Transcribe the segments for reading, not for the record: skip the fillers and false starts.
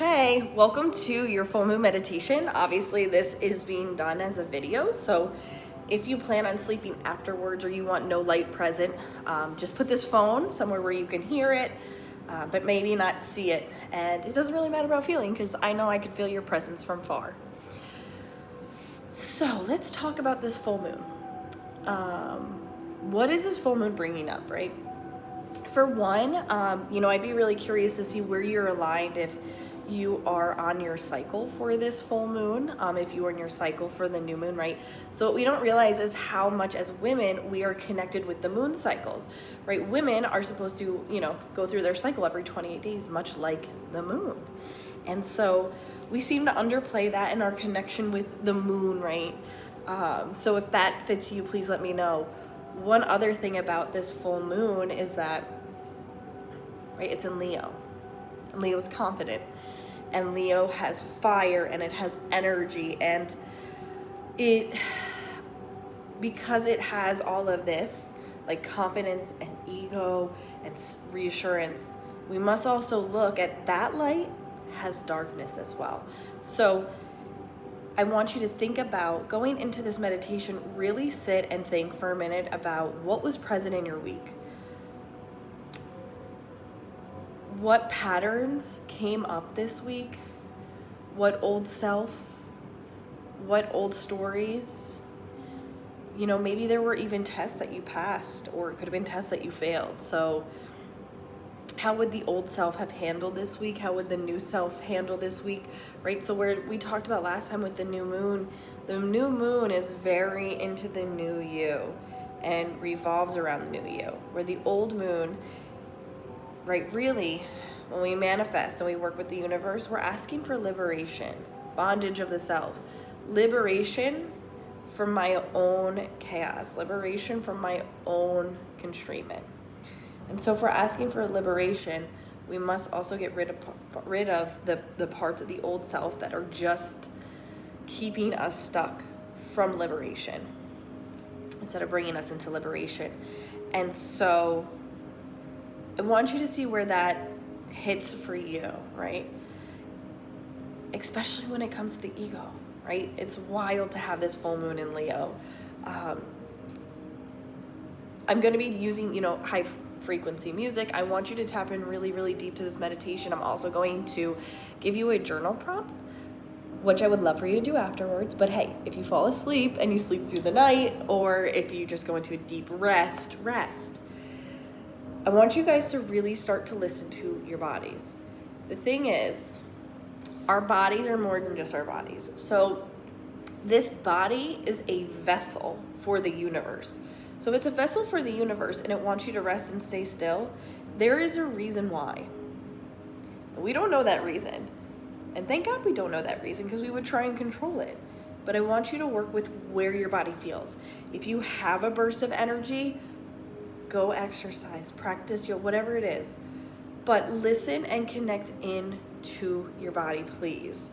Hey, welcome to your full moon meditation. Obviously, this is being done as a video, so if you plan on sleeping afterwards or you want no light present, just put this phone somewhere where you can hear it, but maybe not see it. And it doesn't really matter about feeling because I know I can feel your presence from far. So let's talk about this full moon. What is this full moon bringing up, right? For one, I'd be really curious to see where you're aligned if you are on your cycle for this full moon, if you are in your cycle for the new moon, right? So what we don't realize is how much as women we are connected with the moon cycles, right? Women are supposed to, go through their cycle every 28 days, much like the moon. And so we seem to underplay that in our connection with the moon, right? So if that fits you, please let me know. One other thing about this full moon is that, right, it's in Leo. And Leo is confident. And Leo has fire and it has energy. And because it has all of this, like confidence and ego and reassurance, we must also look at that light has darkness as well. So I want you to think about going into this meditation, really sit and think for a minute about what was present in your week. What patterns came up this week? What old self? What old stories? Maybe there were even tests that you passed, or it could have been tests that you failed. So how would the old self have handled this week? How would the new self handle this week, right? So where we talked about last time with the new moon is very into the new you and revolves around the new you, where the old moon, right, really, when we manifest and we work with the universe, we're asking for liberation, bondage of the self, liberation from my own chaos, liberation from my own constrainment. And so if we're asking for liberation, we must also get rid of the parts of the old self that are just keeping us stuck from liberation instead of bringing us into liberation. And so I want you to see where that hits for you, right? Especially when it comes to the ego, right? It's wild to have this full moon in Leo. I'm going to be using, high frequency music. I want you to tap in really, really deep to this meditation. I'm also going to give you a journal prompt, which I would love for you to do afterwards. But hey, if you fall asleep and you sleep through the night, or if you just go into a deep rest. I want you guys to really start to listen to your bodies. The thing is, our bodies are more than just our bodies. So this body is a vessel for the universe. So if it's a vessel for the universe and it wants you to rest and stay still, there is a reason why. We don't know that reason. And thank God we don't know that reason, because we would try and control it. But I want you to work with where your body feels. If you have a burst of energy, go exercise, practice yoga, whatever it is. But listen and connect in to your body, please.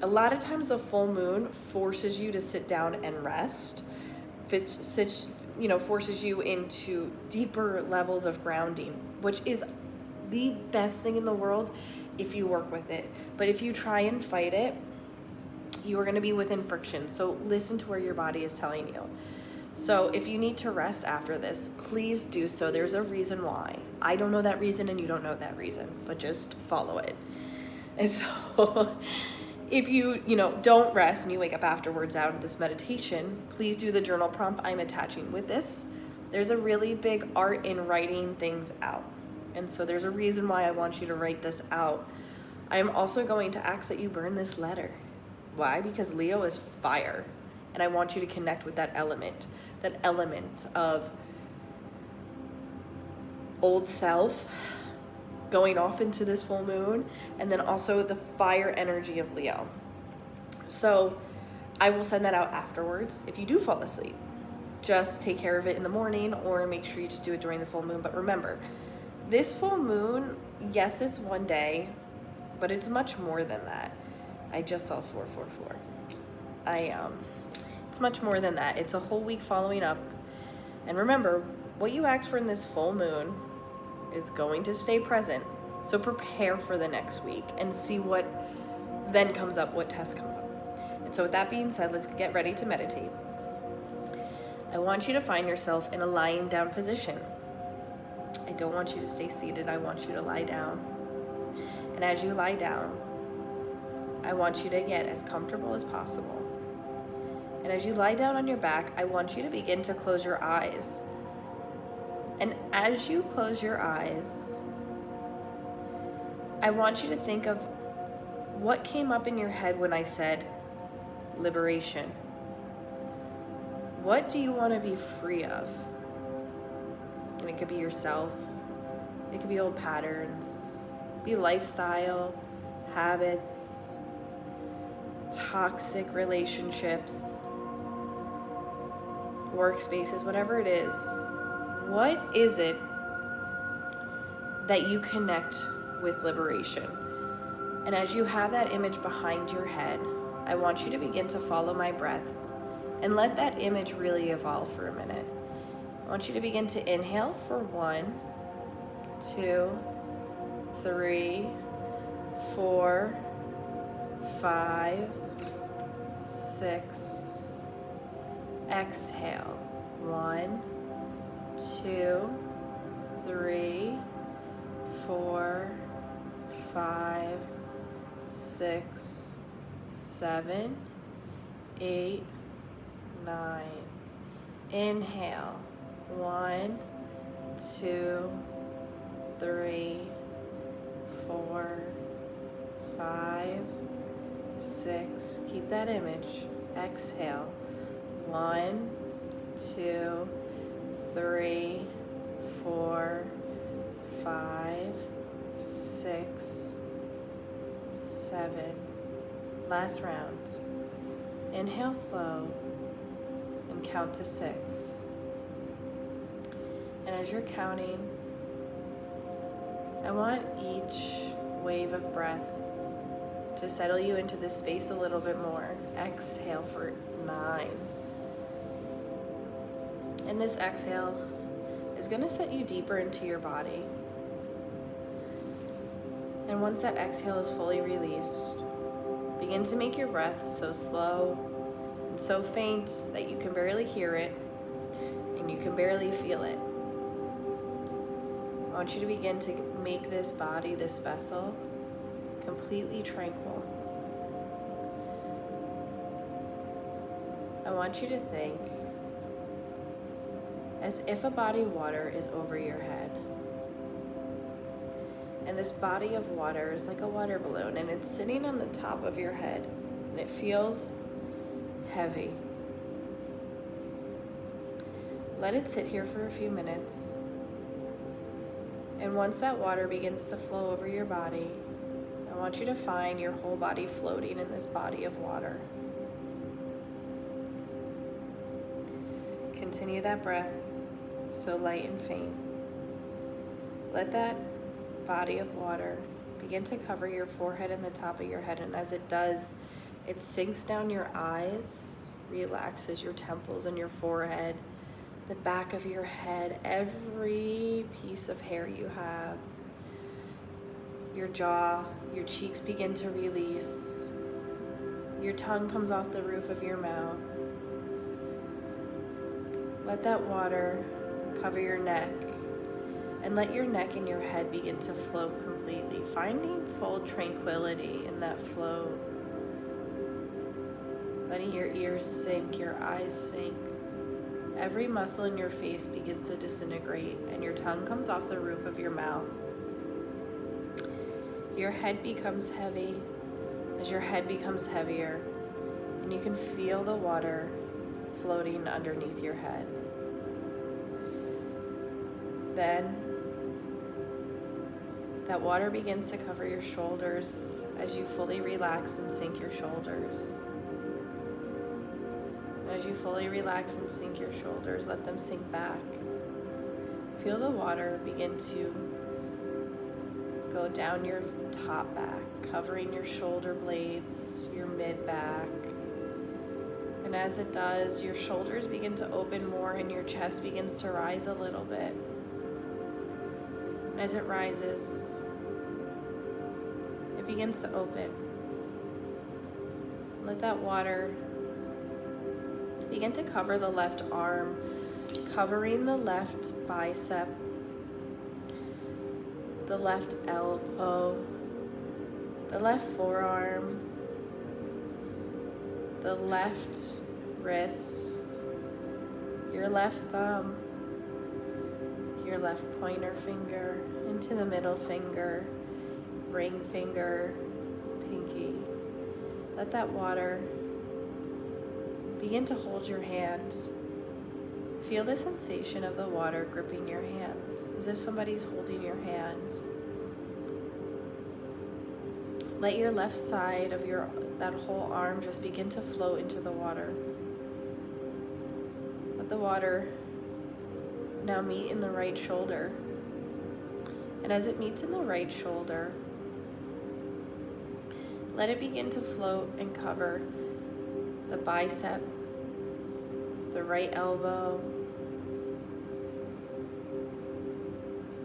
A lot of times the full moon forces you to sit down and rest. Forces you into deeper levels of grounding, which is the best thing in the world if you work with it. But if you try and fight it, you are going to be within friction. So listen to where your body is telling you. So if you need to rest after this, please do so. There's a reason why. I don't know that reason and you don't know that reason, but just follow it. And so if you don't rest and you wake up afterwards out of this meditation, please do the journal prompt I'm attaching with this. There's a really big art in writing things out. And so there's a reason why I want you to write this out. I am also going to ask that you burn this letter. Why? Because Leo is fire. And I want you to connect with that element of old self going off into this full moon, and then also the fire energy of Leo. So I will send that out afterwards. If you do fall asleep, just take care of it in the morning, or make sure you just do it during the full moon. But remember, this full moon, yes, it's one day, but it's much more than that. I just saw 444. It's much more than that. It's a whole week following up. And remember, what you asked for in this full moon is going to stay present. So prepare for the next week and see what then comes up, what tests come up. And so with that being said, let's get ready to meditate. I want you to find yourself in a lying down position. I don't want you to stay seated. I want you to lie down. And as you lie down, I want you to get as comfortable as possible. And as you lie down on your back, I want you to begin to close your eyes. And as you close your eyes, I want you to think of what came up in your head when I said liberation. What do you want to be free of? And it could be yourself. It could be old patterns. It could be lifestyle, habits, toxic relationships, workspaces, whatever it is. What is it that you connect with liberation? And as you have that image behind your head, I want you to begin to follow my breath and let that image really evolve for a minute. I want you to begin to inhale for 1, 2, 3, 4, 5, 6. Exhale. 1, 2, 3, 4, 5, 6, 7, 8, 9. Inhale. 1, 2, 3, 4, 5, 6. Keep that image. Exhale. 1, 2, 3, 4, 5, 6, 7. Last round. Inhale slow and count to 6. And as you're counting, I want each wave of breath to settle you into this space a little bit more. Exhale for 9. And this exhale is going to set you deeper into your body. And once that exhale is fully released, begin to make your breath so slow and so faint that you can barely hear it and you can barely feel it. I want you to begin to make this body, this vessel, completely tranquil. I want you to think as if a body of water is over your head. And this body of water is like a water balloon, and it's sitting on the top of your head, and it feels heavy. Let it sit here for a few minutes. And once that water begins to flow over your body, I want you to find your whole body floating in this body of water. Continue that breath, so light and faint. Let that body of water begin to cover your forehead and the top of your head, and as it does, it sinks down your eyes, relaxes your temples and your forehead, the back of your head, every piece of hair you have, your jaw, your cheeks begin to release, your tongue comes off the roof of your mouth. Let that water cover your neck, and let your neck and your head begin to float completely, finding full tranquility in that float. Letting your ears sink, your eyes sink. Every muscle in your face begins to disintegrate, and your tongue comes off the roof of your mouth. Your head becomes heavy. As your head becomes heavier, and you can feel the water floating underneath your head. Then that water begins to cover your shoulders as you fully relax and sink your shoulders. As you fully relax and sink your shoulders, let them sink back. Feel the water begin to go down your top back, covering your shoulder blades, your mid back. And as it does, your shoulders begin to open more and your chest begins to rise a little bit. As it rises, it begins to open. Let that water begin to cover the left arm, covering the left bicep, the left elbow, the left forearm, the left wrist, your left thumb, your left pointer finger, into the middle finger, ring finger, pinky. Let that water begin to hold your hand. Feel the sensation of the water gripping your hands, as if somebody's holding your hand. Let your left side of that whole arm just begin to float into the water. Let the water now meet in the right shoulder. And as it meets in the right shoulder, let it begin to float and cover the bicep, the right elbow,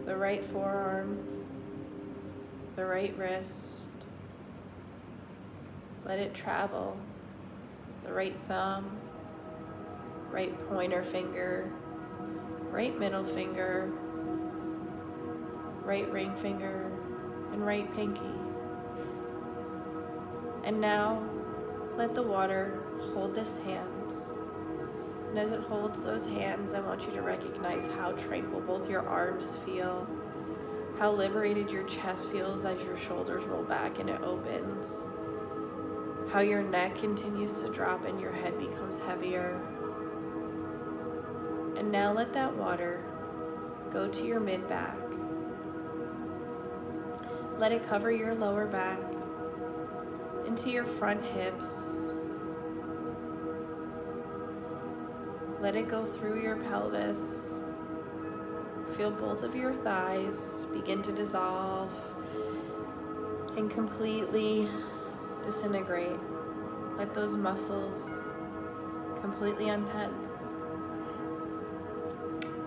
the right forearm, the right wrist. Let it travel, the right thumb, right pointer finger, right middle finger, right ring finger, and right pinky. And now, let the water hold this hand. And as it holds those hands, I want you to recognize how tranquil both your arms feel, how liberated your chest feels as your shoulders roll back and it opens, how your neck continues to drop and your head becomes heavier. And now let that water go to your mid-back. Let it cover your lower back, into your front hips. Let it go through your pelvis. Feel both of your thighs begin to dissolve and completely disintegrate. Let those muscles completely untense.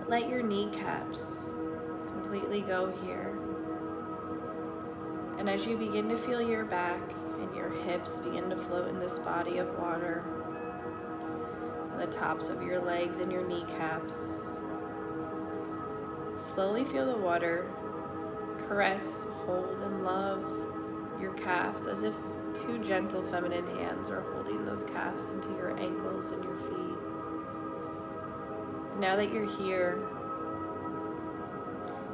Let your kneecaps completely go here. And as you begin to feel your back and your hips begin to float in this body of water, on the tops of your legs and your kneecaps, slowly feel the water caress, hold, and love your calves as if two gentle feminine hands are holding those calves into your ankles and your feet. And now that you're here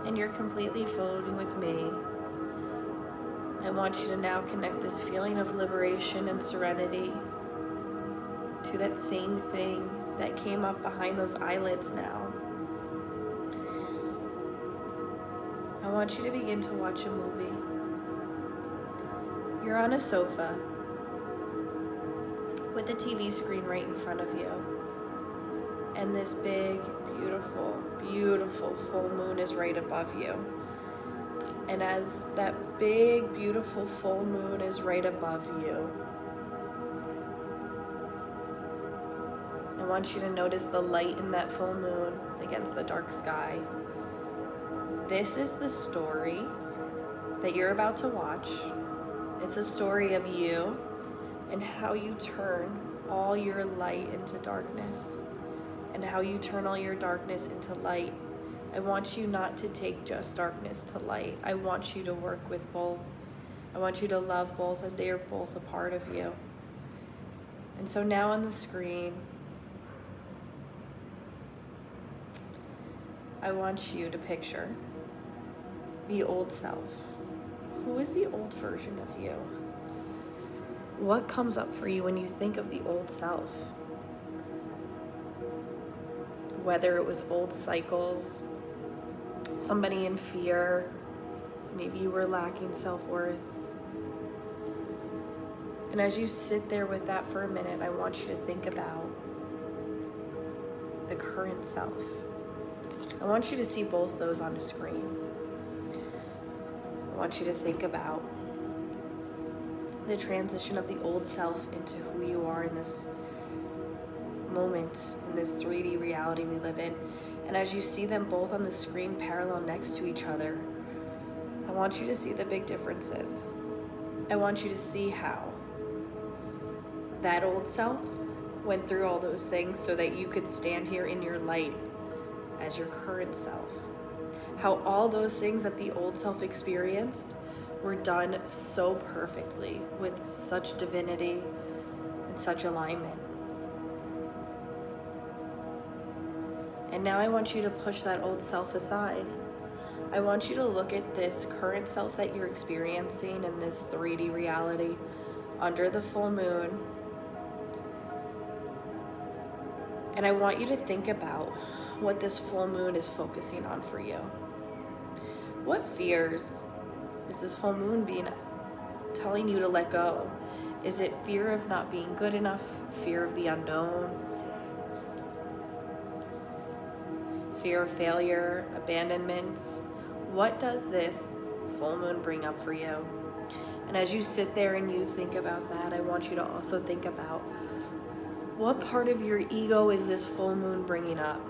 and you're completely floating with me, I want you to now connect this feeling of liberation and serenity to that same thing that came up behind those eyelids now. I want you to begin to watch a movie. You're on a sofa with a TV screen right in front of you. And this big, beautiful, beautiful full moon is right above you. And as that big, beautiful full moon is right above you, I want you to notice the light in that full moon against the dark sky. This is the story that you're about to watch. It's a story of you and how you turn all your light into darkness and how you turn all your darkness into light. I want you not to take just darkness to light. I want you to work with both. I want you to love both as they are both a part of you. And so now on the screen, I want you to picture the old self. Who is the old version of you? What comes up for you when you think of the old self? Whether it was old cycles, somebody in fear, maybe you were lacking self-worth. And as you sit there with that for a minute, I want you to think about the current self. I want you to see both those on the screen. I want you to think about the transition of the old self into who you are in this moment, in this 3D reality we live in. And as you see them both on the screen parallel next to each other, I want you to see the big differences. I want you to see how that old self went through all those things so that you could stand here in your light as your current self. How all those things that the old self experienced were done so perfectly with such divinity and such alignment. And now I want you to push that old self aside. I want you to look at this current self that you're experiencing in this 3D reality under the full moon. And I want you to think about what this full moon is focusing on for you. What fears is this full moon telling you to let go? Is it fear of not being good enough? Fear of the unknown? Fear of failure? Abandonment? What does this full moon bring up for you? And as you sit there and you think about that, I want you to also think about what part of your ego is this full moon bringing up?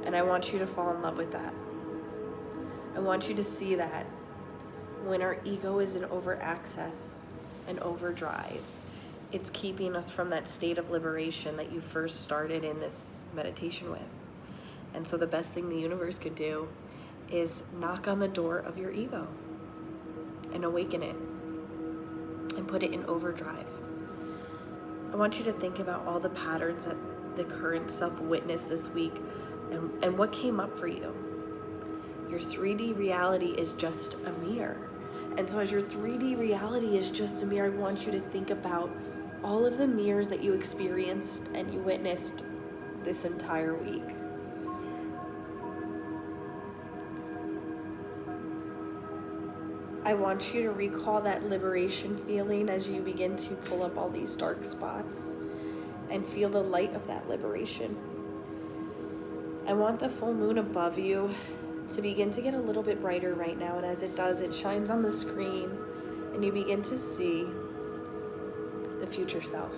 And I want you to fall in love with that. I want you to see that when our ego is in over access and overdrive, it's keeping us from that state of liberation that you first started in this meditation with. And so the best thing the universe could do is knock on the door of your ego and awaken it and put it in overdrive. I want you to think about all the patterns that the current self witnessed this week and what came up for you. Your 3D reality is just a mirror. And so as your 3D reality is just a mirror, I want you to think about all of the mirrors that you experienced and you witnessed this entire week. I want you to recall that liberation feeling as you begin to pull up all these dark spots and feel the light of that liberation. I want the full moon above you to begin to get a little bit brighter right now, and as it does, it shines on the screen and you begin to see the future self.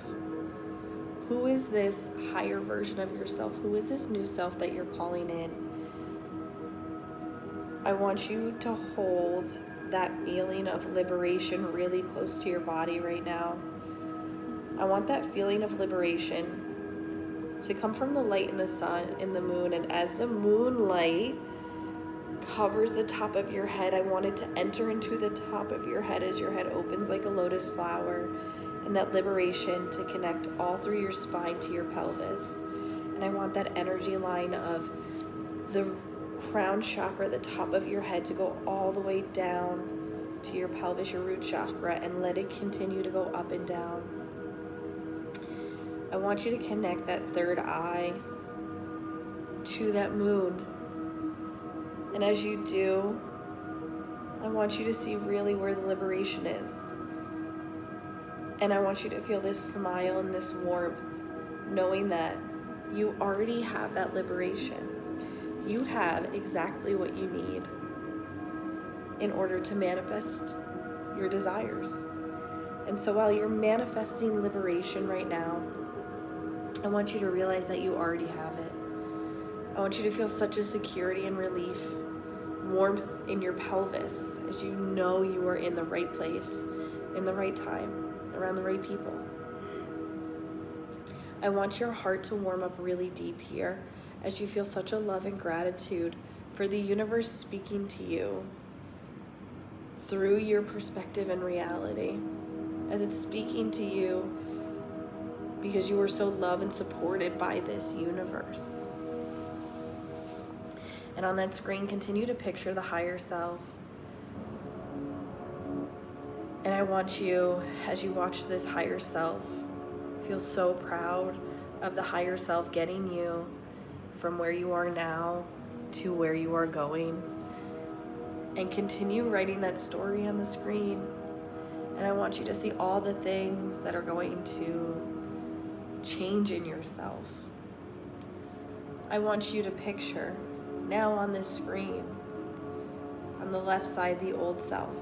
Who is this higher version of yourself? Who is this new self that you're calling in? I want you to hold that feeling of liberation really close to your body right now. I want that feeling of liberation to come from the light in the sun, in the moon, and as the moonlight covers the top of your head, I want it to enter into the top of your head as your head opens like a lotus flower, and that liberation to connect all through your spine to your pelvis. And I want that energy line of the crown chakra, the top of your head, to go all the way down to your pelvis, your root chakra, and let it continue to go up and down. I want you to connect that third eye to that moon. And as you do, I want you to see really where the liberation is. And I want you to feel this smile and this warmth, knowing that you already have that liberation. You have exactly what you need in order to manifest your desires. And so while you're manifesting liberation right now, I want you to realize that you already have it. I want you to feel such a security and relief, warmth in your pelvis as you know you are in the right place, in the right time, around the right people. I want your heart to warm up really deep here as you feel such a love and gratitude for the universe speaking to you through your perspective and reality, as it's speaking to you because you are so loved and supported by this universe. And on that screen, continue to picture the higher self. And I want you, as you watch this higher self, feel so proud of the higher self getting you from where you are now to where you are going. And continue writing that story on the screen. And I want you to see all the things that are going to change in yourself. I want you to picture now on this screen, on the left side, the old self.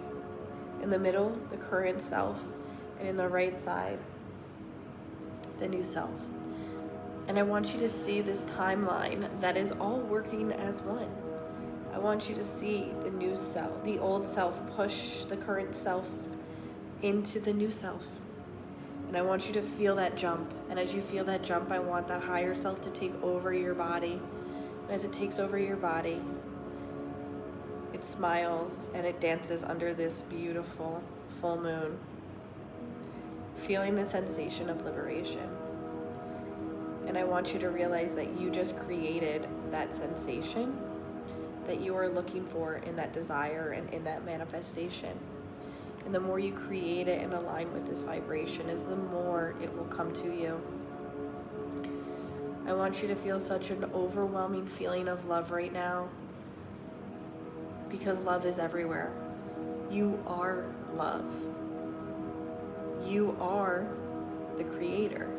In the middle, the current self. And in the right side, the new self. And I want you to see this timeline that is all working as one. I want you to see the new self, the old self push the current self into the new self. And I want you to feel that jump. And as you feel that jump, I want that higher self to take over your body. And as it takes over your body, it smiles and it dances under this beautiful full moon, feeling the sensation of liberation. And I want you to realize that you just created that sensation that you are looking for in that desire and in that manifestation. And the more you create it and align with this vibration, is the more it will come to you. I want you to feel such an overwhelming feeling of love right now, because love is everywhere. You are love. You are the creator.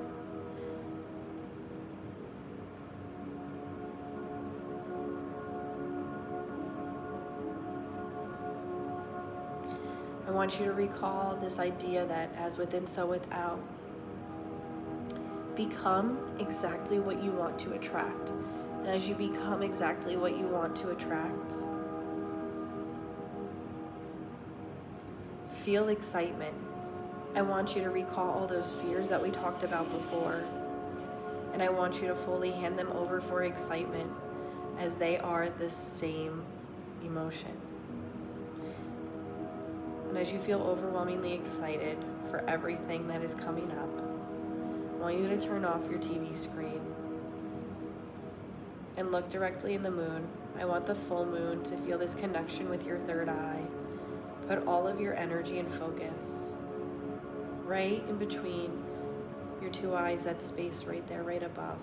I want you to recall this idea that as within, so without. Become exactly what you want to attract. And as you become exactly what you want to attract, feel excitement. I want you to recall all those fears that we talked about before. And I want you to fully hand them over for excitement, as they are the same emotion. And as you feel overwhelmingly excited for everything that is coming up, I want you to turn off your TV screen and look directly in the moon. I want the full moon to feel this connection with your third eye. Put all of your energy and focus right in between your two eyes, that space right there, right above.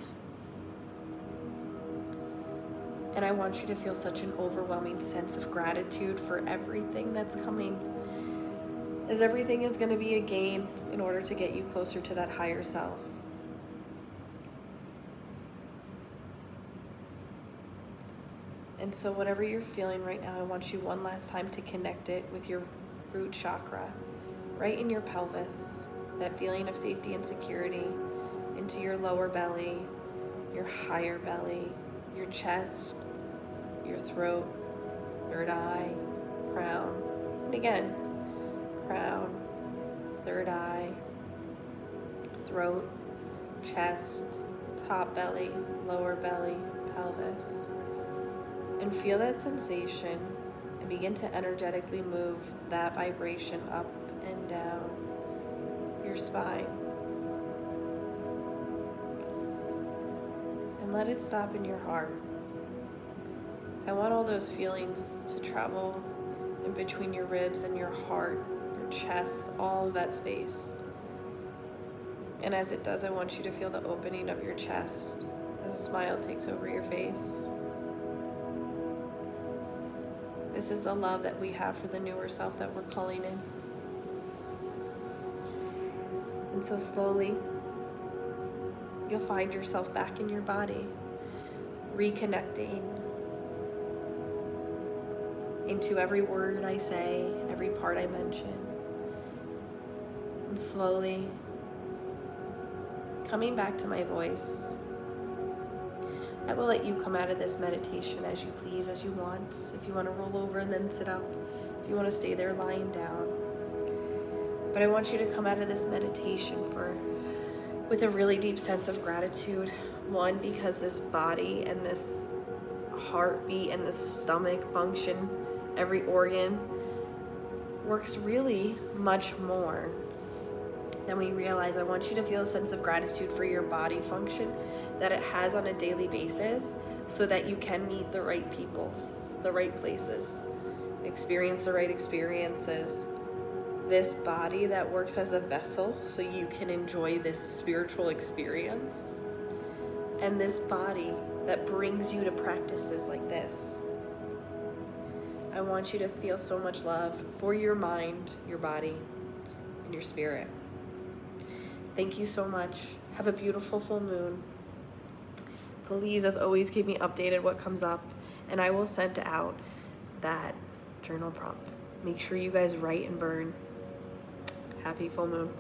And I want you to feel such an overwhelming sense of gratitude for everything that's coming, as everything is going to be a gain in order to get you closer to that higher self. And so whatever you're feeling right now, I want you one last time to connect it with your root chakra, right in your pelvis, that feeling of safety and security, into your lower belly, your higher belly, your chest, your throat, third eye, crown, and again, crown, third eye, throat, chest, top belly, lower belly, pelvis. And feel that sensation and begin to energetically move that vibration up and down your spine. And let it stop in your heart. I want all those feelings to travel in between your ribs and your heart, your chest, all of that space. And as it does, I want you to feel the opening of your chest as a smile takes over your face. This is the love that we have for the newer self that we're calling in. And so slowly, you'll find yourself back in your body, reconnecting into every word I say, every part I mention. And slowly coming back to my voice. I will let you come out of this meditation as you please, as you want. If you want to roll over and then sit up, if you want to stay there lying down. But I want you to come out of this meditation with a really deep sense of gratitude. One, because this body and this heartbeat and this stomach function, every organ, works really much more than we realize. I want you to feel a sense of gratitude for your body function that it has on a daily basis, so that you can meet the right people, the right places, experience the right experiences. This body that works as a vessel so you can enjoy this spiritual experience, and this body that brings you to practices like this. I want you to feel so much love for your mind, your body, and your spirit. Thank you so much. Have a beautiful full moon. Please, as always, keep me updated what comes up, and I will send out that journal prompt. Make sure you guys write and burn. Happy full moon.